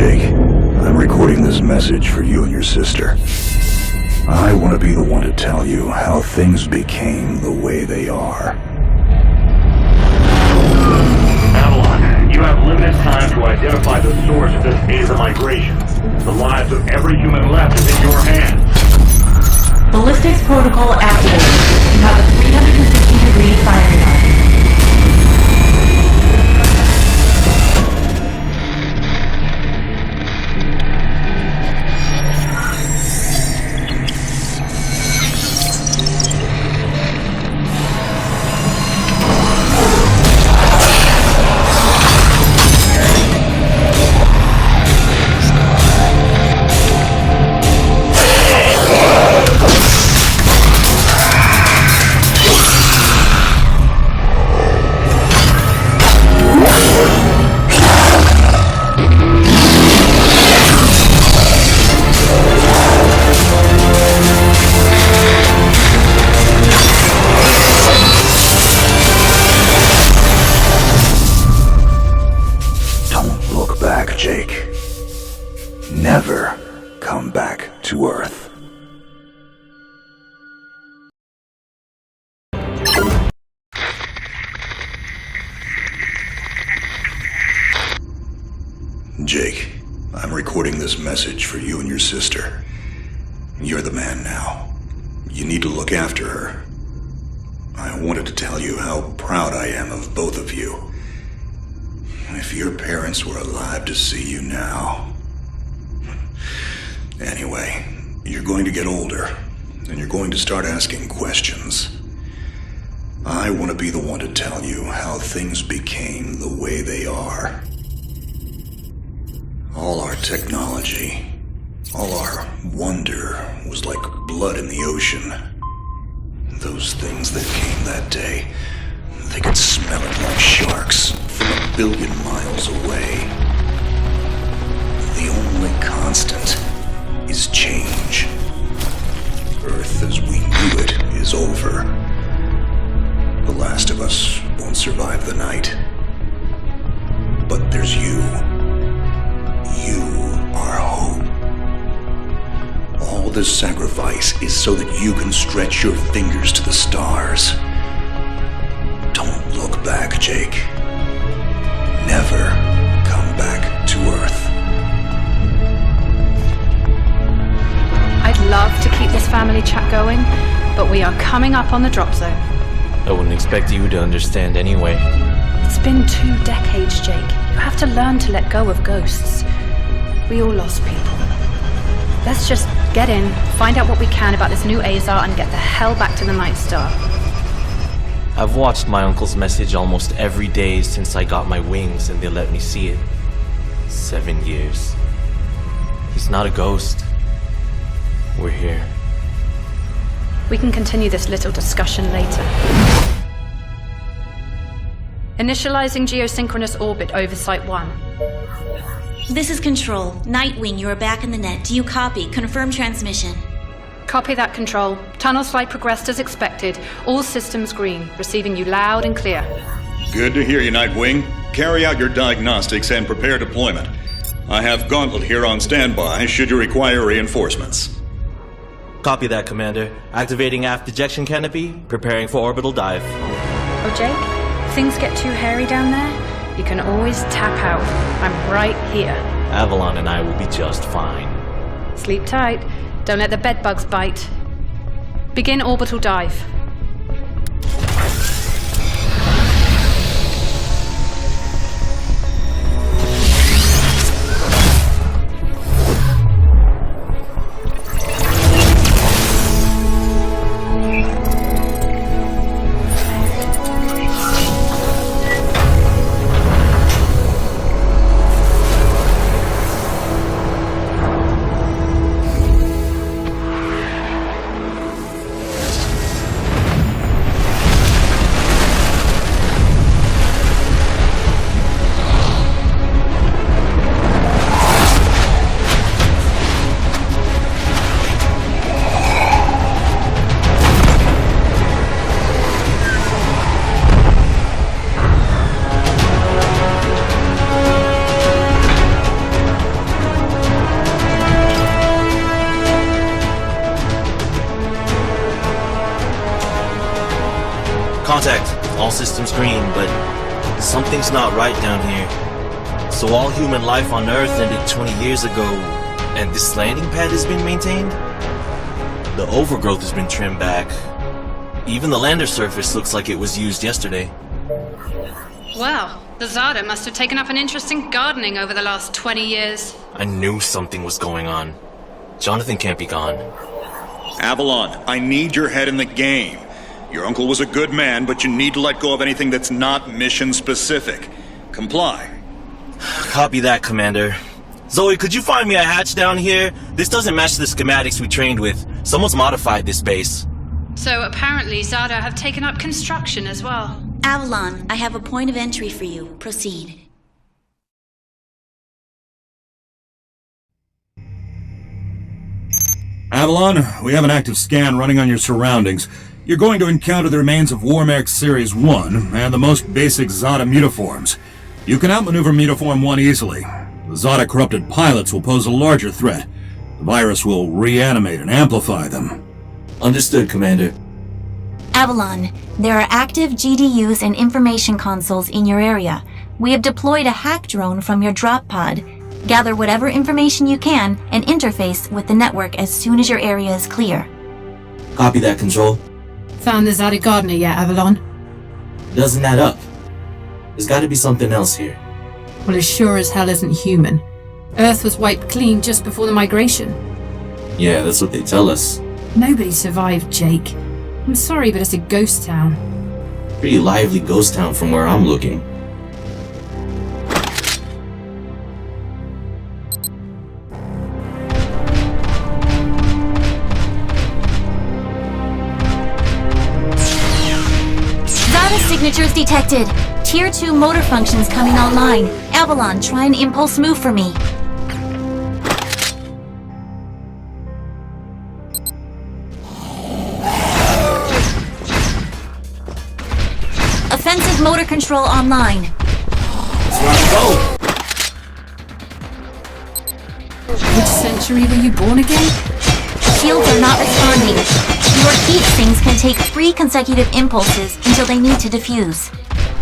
Jake, I'm recording this message for you and your sister. I want to be the one to tell you how things became the way they are. Avalon, you have limited time to identify the source of this Aether migration. The lives of every human left is in your hands. Ballistics protocol activated. You have a 360-degree firing line. Jake. Never come back to Earth. Jake, I'm recording this message for you and your sister. You're the man now. You need to look after her. I wanted to tell you how proud I am of both of you. If your parents were alive to see you now. Anyway, you're going to get older, and you're going to start asking questions. I want to be the one to tell you how things became the way they are. All our technology, all our wonder was like blood in the ocean. Those things that came that day, they could smell it like sharks from 1 billion miles away. The only constant is change. Earth as we knew it is over. The last of us won't survive the night. But there's you. You are hope. All this sacrifice is so that you can stretch your fingers to the stars. Don't look back, Jake. Never come back to Earth. I'd love to keep this family chat going, but we are coming up on the drop zone. I wouldn't expect you to understand anyway. It's been 2 decades, Jake. You have to learn to let go of ghosts. We all lost people. Let's just get in, find out what we can about this new Azar, and get the hell back to the Night Star. I've watched my uncle's message almost every day since I got my wings and they let me see it. 7 years. He's not a ghost. We're here. We can continue this little discussion later. Initializing geosynchronous orbit over Site 1. This is Control. Nightwing, you are back in the net. Do you copy? Confirm transmission. Copy that, Control. Tunnel slide progressed as expected. All systems green. Receiving you loud and clear. Good to hear you, Nightwing. Carry out your diagnostics and prepare deployment. I have Gauntlet here on standby should you require reinforcements. Copy that, Commander. Activating aft ejection canopy, preparing for orbital dive. Oh, Jake? If things get too hairy down there, you can always tap out. I'm right here. Avalon and I will be just fine. Sleep tight. Don't let the bedbugs bite. Begin orbital dive. system's green, but something's not right down here. So all human life on Earth ended 20 years ago, and this landing pad has been maintained? The overgrowth has been trimmed back. Even the lander surface looks like it was used yesterday. Well, the Zada must have taken up an interest in gardening over the last 20 years. I knew something was going on. Jonathan can't be gone. Avalon, I need your head in the game. Your uncle was a good man, but you need to let go of anything that's not mission-specific. Comply. Copy that, Commander. Zoe, could you find me a hatch down here? This doesn't match the schematics we trained with. Someone's modified this base. So apparently Zada have taken up construction as well. Avalon, I have a point of entry for you. Proceed. Avalon, we have an active scan running on your surroundings. You're going to encounter the remains of Warmech Series 1 and the most basic Zada mutaforms. You can outmaneuver Mutaform 1 easily. The Zada corrupted pilots will pose a larger threat. The virus will reanimate and amplify them. Understood, Commander. Avalon, there are active GDUs and information consoles in your area. We have deployed a hack drone from your drop pod. Gather whatever information you can and interface with the network as soon as your area is clear. Copy that, Control. Found the Zada gardener yet, Avalon? Doesn't add up. There's gotta be something else here. Well, it sure as hell isn't human. Earth was wiped clean just before the migration. Yeah, that's what they tell us. Nobody survived, Jake. I'm sorry, but it's a ghost town. Pretty lively ghost town from where I'm looking. Zada signatures detected. Tier 2 motor functions coming online. Avalon, try an impulse move for me. Offensive motor control online. Go! Which century were you born again? Shields are not responding. Your heat sinks can take 3 consecutive impulses until they need to defuse.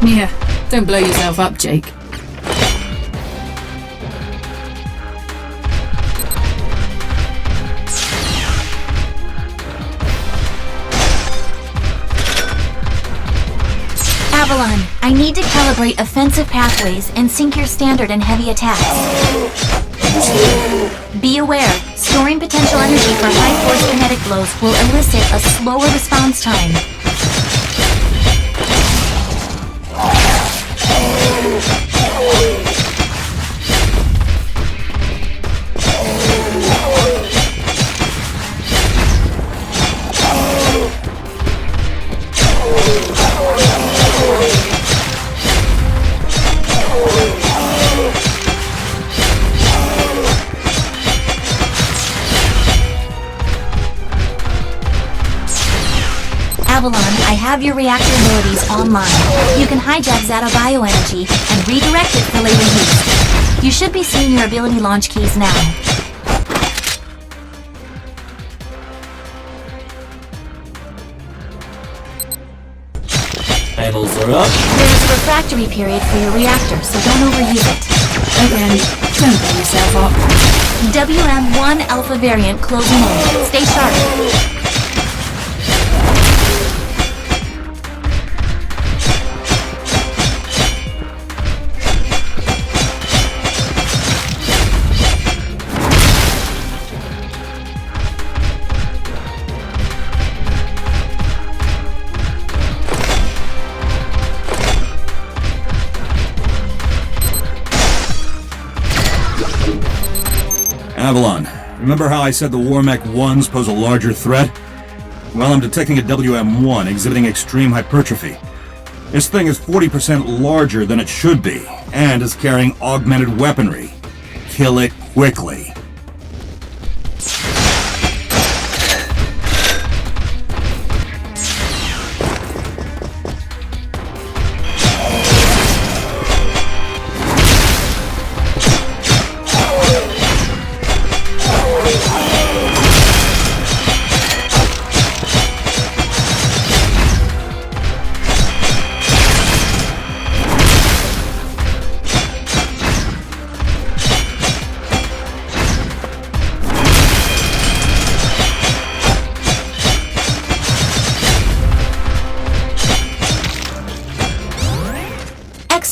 Yeah, don't blow yourself up, Jake. Avalon, I need to calibrate offensive pathways and sync your standard and heavy attacks. Be aware, storing potential energy for high force kinetic blows will elicit a slower response time. Avalon, I have your reactor abilities online. You can hijack Zada bioenergy and redirect it for later use. You should be seeing your ability launch keys now. Panels are up. There's a refractory period for your reactor, so don't overuse it. Again, don't blow yourself up. WM1 Alpha variant closing in. Stay sharp. Avalon, remember how I said the Warmech 1s pose a larger threat? Well, I'm detecting a WM1 exhibiting extreme hypertrophy. This thing is 40% larger than it should be, and is carrying augmented weaponry. Kill it quickly.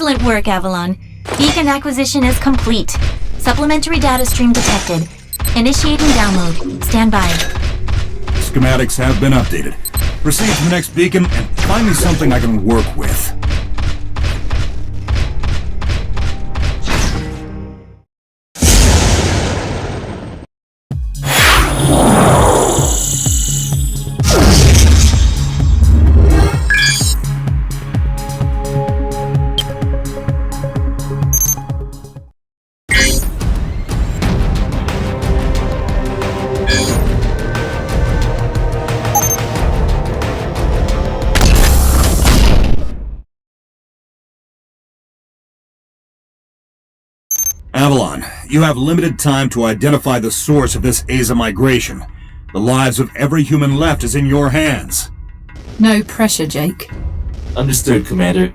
Excellent work, Avalon. Beacon acquisition is complete. Supplementary data stream detected. Initiating download. Stand by. Schematics have been updated. Proceed to the next beacon and find me something I can work with. Avalon, you have limited time to identify the source of this Aza migration. The lives of every human left is in your hands. No pressure, Jake. Understood, Commander.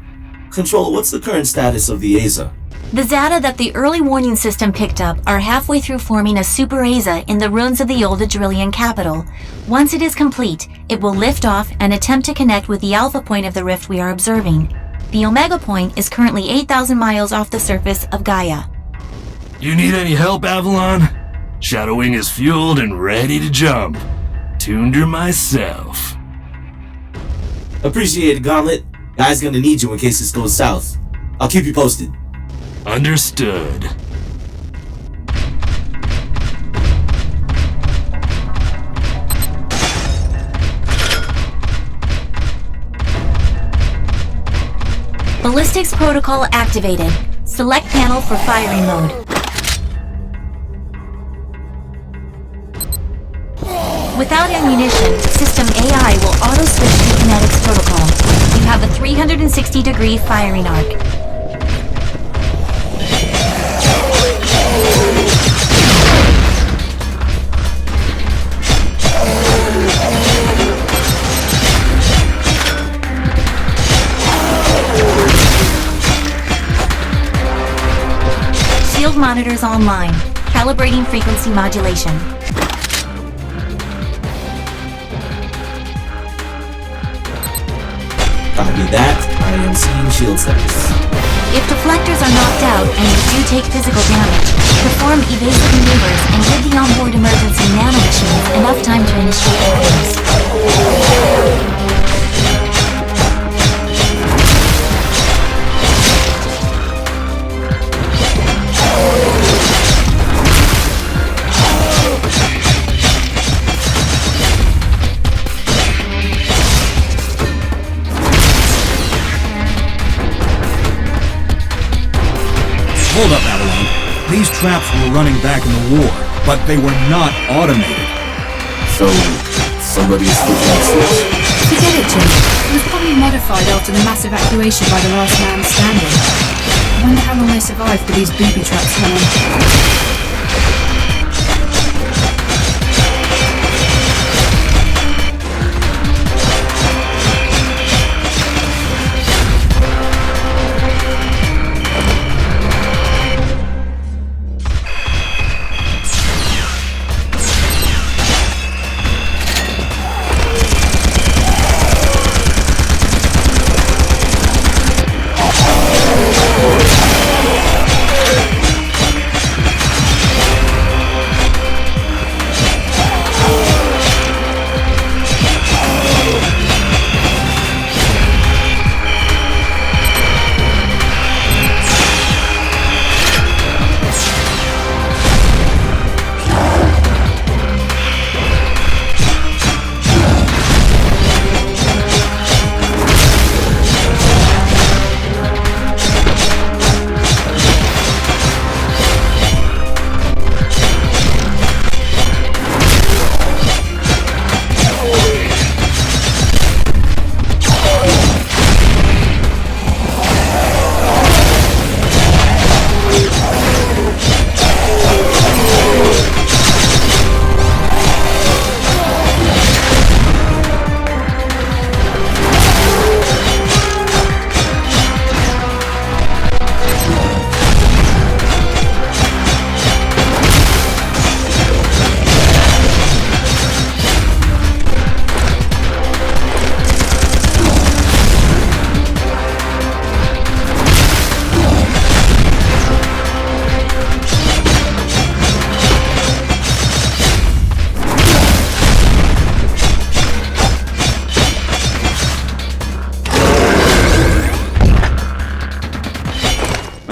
Control, what's the current status of the Aza? The Zata that the early warning system picked up are halfway through forming a super Aza in the ruins of the old Adrillian capital. Once it is complete, it will lift off and attempt to connect with the alpha point of the rift we are observing. The Omega point is currently 8,000 miles off the surface of Gaia. You need any help, Avalon? Shadowwing is fueled and ready to jump. Tuned her myself. Appreciate it, Gauntlet. Guy's gonna need you in case this goes south. I'll keep you posted. Understood. Ballistics protocol activated. Select panel for firing mode. Without ammunition, System AI will auto-switch to kinetics protocol. You have a 360-degree firing arc. Shield monitors online. Calibrating frequency modulation. Copy that. I am seeing shield status. If deflectors are knocked out and you do take physical damage, perform evasive maneuvers and give the onboard emergency nanomachines enough time to initiate orders. Hold up, Avalon. These traps were running back in the war, but they were not automated. So, somebody is flipping the switch? Forget it, Jake. It was probably modified after the mass evacuation by the last man standing. I wonder how long they survived with these booby traps running.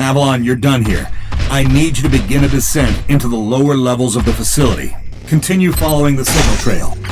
Avalon, you're done here. I need you to begin a descent into the lower levels of the facility. Continue following the signal trail.